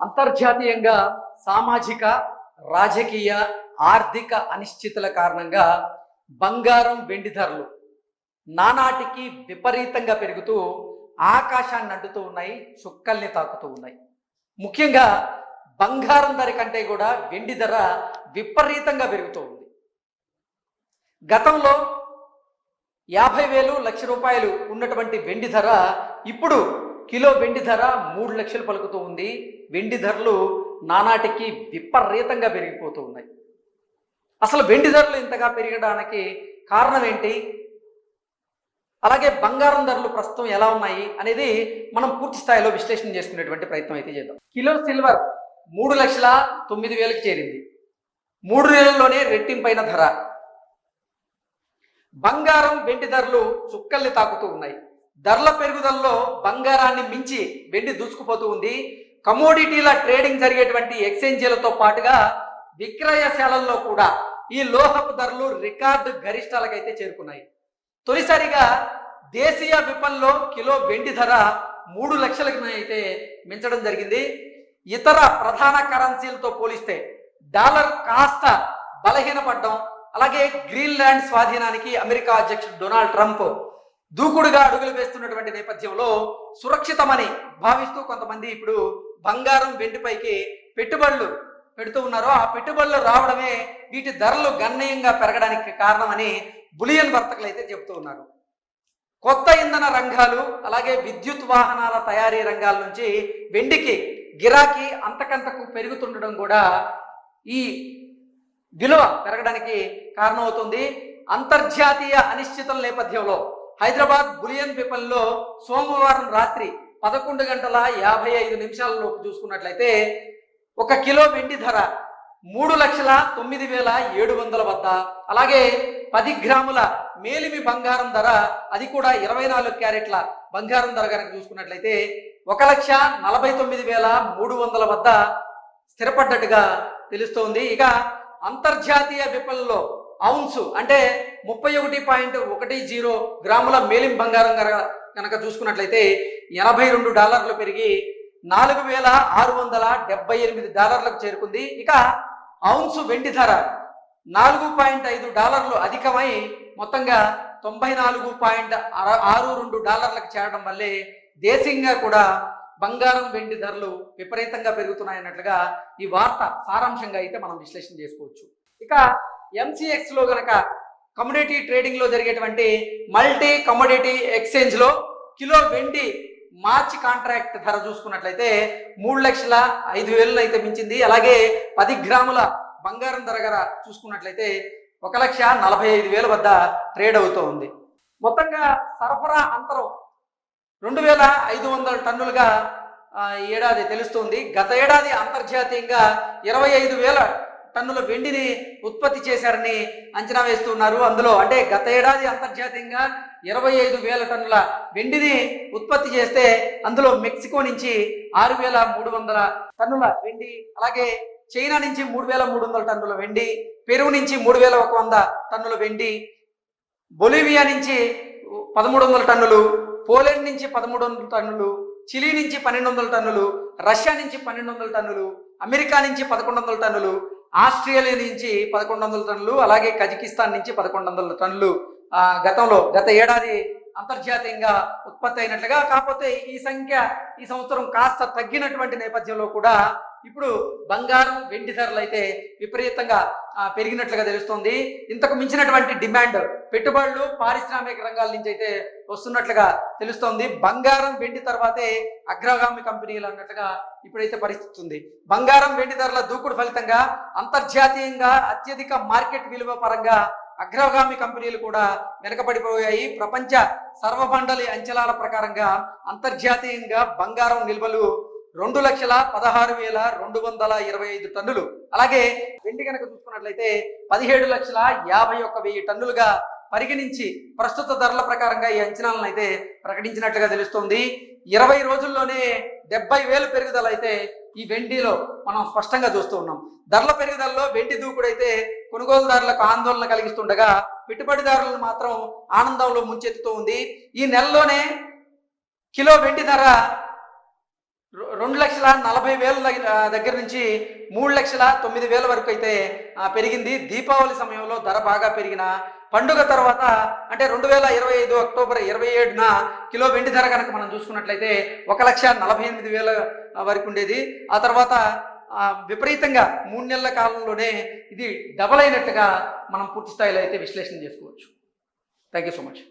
అంతర్జాతీయంగా సామాజిక, రాజకీయ, ఆర్థిక అనిశ్చితుల కారణంగా బంగారం, వెండి ధరలు నానాటికి విపరీతంగా పెరుగుతూ ఆకాశాన్ని అడ్డుతూ ఉన్నాయి, చుక్కల్ని తాకుతూ ఉన్నాయి. ముఖ్యంగా బంగారం ధర కంటే కూడా వెండి ధర విపరీతంగా పెరుగుతూ ఉంది. గతంలో 50,000 లక్ష రూపాయలు ఉన్నటువంటి వెండి ధర ఇప్పుడు కిలో వెండి ధర 3 లక్షలు పలుకుతూ ఉంది. వెండి ధరలు నానాటికి విపరీతంగా పెరిగిపోతూ ఉన్నాయి. అసలు వెండి ధరలు ఇంతగా పెరగడానికి కారణం ఏంటి, అలాగే బంగారం ధరలు ప్రస్తుతం ఎలా ఉన్నాయి అనేది మనం పూర్తి స్థాయిలో విశ్లేషణ చేసుకునేటువంటి ప్రయత్నం అయితే చేద్దాం. కిలో సిల్వర్ 3,09,000కి చేరింది. 3 నెలల్లోనే రెట్టింపైన ధర. బంగారం, వెండి ధరలు చుక్కల్ని తాకుతూ ఉన్నాయి. ధరల పెరుగుదలలో బంగారాన్ని మించి వెండి దూసుకుపోతూ ఉంది. కమోడిటీల ట్రేడింగ్ జరిగేటువంటి ఎక్స్చేంజీలతో పాటుగా విక్రయశాలల్లో కూడా ఈ లోహపు ధరలు రికార్డు గరిష్టాలకైతే చేరుకున్నాయి. తొలిసారిగా దేశీయ విపణిలో కిలో వెండి ధర 3 లక్షలకు అయితే మించడం జరిగింది. ఇతర ప్రధాన కరెన్సీలతో పోలిస్తే డాలర్ కాస్త బలహీనపడడం, అలాగే గ్రీన్లాండ్ స్వాధీనానికి అమెరికా అధ్యక్షుడు డొనాల్డ్ ట్రంప్ దూకుడుగా అడుగులు వేస్తున్నటువంటి నేపథ్యంలో సురక్షితమని భావిస్తూ కొంతమంది ఇప్పుడు బంగారం, వెండిపైకి పెట్టుబడులు పెడుతూ ఉన్నారో ఆ పెట్టుబడులు రావడమే వీటి ధరలు గణనీయంగా పెరగడానికి కారణమని బులియన్ వర్తకులు అయితే చెబుతూ ఉన్నారు. కొత్త ఇంధన రంగాలు, అలాగే విద్యుత్ వాహనాల తయారీ రంగాల నుంచి వెండికి గిరాకీ అంతకంతకు పెరుగుతుండడం కూడా ఈ విలువ పెరగడానికి కారణమవుతుంది. అంతర్జాతీయ అనిశ్చితుల నేపథ్యంలో హైదరాబాద్ బులియన్ విపణిలో సోమవారం రాత్రి 11:55 చూసుకున్నట్లయితే ఒక కిలో వెండి ధర 3,09,700 వద్ద, అలాగే 10 గ్రాముల మేలిమి బంగారం ధర, అది కూడా 24 క్యారెట్ల బంగారం ధర కనుక చూసుకున్నట్లయితే 1,49,300 వద్ద స్థిరపడ్డట్టుగా తెలుస్తోంది. ఇక అంతర్జాతీయ విపణిలో ఔన్సు అంటే 31.10 గ్రాముల మేలిం బంగారం కనుక చూసుకున్నట్లయితే $82 పెరిగి $4,678 చేరుకుంది. ఇక ఔన్సు వెండి ధర $4.5 అధికమై మొత్తంగా $94.62 చేరడం వల్లే దేశీయంగా కూడా బంగారం, వెండి ధరలు విపరీతంగా పెరుగుతున్నాయన్నట్లుగా ఈ వార్త సారాంశంగా అయితే మనం విశ్లేషణ చేసుకోవచ్చు. ఇక MCX లో గనక కమోడిటీ ట్రేడింగ్ లో జరిగేటువంటి మల్టీ కమోడిటీ ఎక్స్చేంజ్ లో కిలో వెండి మార్చి కాంట్రాక్ట్ ధర చూసుకున్నట్లయితే 3,05,000 అయితే మించింది. అలాగే 10 గ్రాముల బంగారం ధర చూసుకున్నట్లయితే 1,45,000 వద్ద ట్రేడ్ అవుతూ ఉంది. మొత్తంగా సరఫరా అంతరం 2,500 టన్నులుగా ఏడాది తెలుస్తుంది. గత ఏడాది అంతర్జాతీయంగా 25,000 టన్నుల వెండిని ఉత్పత్తి చేశారని అంచనా వేస్తున్నారు. అందులో అంటే గత ఏడాది అంతర్జాతీయంగా 25,000 టన్నుల వెండిని ఉత్పత్తి చేస్తే అందులో మెక్సికో నుంచి 6,300 టన్నుల వెండి, అలాగే చైనా నుంచి 3,300 టన్నుల వెండి, పెరు నుంచి 3,100 టన్నుల వెండి, బొలివియా నుంచి 1,300 టన్నులు, పోలాండ్ నుంచి 1,300 టన్నులు, చిలీ నుంచి 1,200 టన్నులు, రష్యా నుంచి 1,200 టన్నులు, అమెరికా నుంచి 1,100 టన్నులు, ఆస్ట్రేలియా నుంచి 1,100 టన్నులు, అలాగే కజకిస్తాన్ నుంచి 1,100 టన్నులు గత ఏడాది అంతర్జాతీయంగా ఉత్పత్తి అయినట్లుగా. కాకపోతే ఈ సంఖ్య ఈ సంవత్సరం కాస్త తగ్గినటువంటి నేపథ్యంలో కూడా ఇప్పుడు బంగారం, వెండి ధరలు అయితే విపరీతంగా పెరిగినట్లుగా తెలుస్తోంది. ఇంతకు మించినటువంటి డిమాండ్ పెట్టుబడులు పారిశ్రామిక రంగాల నుంచి అయితే వస్తున్నట్లుగా తెలుస్తోంది. బంగారం, వెండి తర్వాతే అగ్రగామి కంపెనీలు అన్నట్లుగా ఇప్పుడైతే పరిస్థితి ఉంది. బంగారం, వెండి ధరల దూకుడు ఫలితంగా అంతర్జాతీయంగా అత్యధిక మార్కెట్ విలువ పరంగా అగ్రగామి కంపెనీలు కూడా వెనకబడిపోయాయి. ప్రపంచ సర్వమండలి అంచనాల ప్రకారంగా అంతర్జాతీయంగా బంగారం నిల్వలు 2,16,225 టన్నులు, అలాగే వెండి కనుక చూసుకున్నట్లయితే 17,51,000 టన్నులుగా పరిగణించి ప్రస్తుత ధరల ప్రకారంగా ఈ అంచనాలను అయితే ప్రకటించినట్లుగా తెలుస్తోంది. 20 రోజుల్లోనే 70,000 పెరుగుదల అయితే ఈ వెండిలో మనం స్పష్టంగా చూస్తూ ఉన్నాం. ధరల పెరుగుదలలో వెండి దూకుడైతే కొనుగోలుదారులకు ఆందోళన కలిగిస్తుండగా పెట్టుబడిదారులను మాత్రం ఆనందంలో ముంచెత్తుతూ ఉంది. ఈ నెలలోనే కిలో వెండి ధర 2,40,000 దగ్గర నుంచి 3,09,000 వరకు అయితే పెరిగింది. దీపావళి సమయంలో ధర బాగా పెరిగిన పండుగ తర్వాత అంటే 2025 అక్టోబర్ 27న కిలో వెండి ధర కనుక మనం చూసుకున్నట్లయితే 1,48,000 వరకు ఉండేది. ఆ తర్వాత విపరీతంగా 3 నెలల కాలంలోనే ఇది డబల్ అయినట్టుగా మనం పూర్తి స్థాయిలో అయితే విశ్లేషణ చేసుకోవచ్చు. Thank you so much.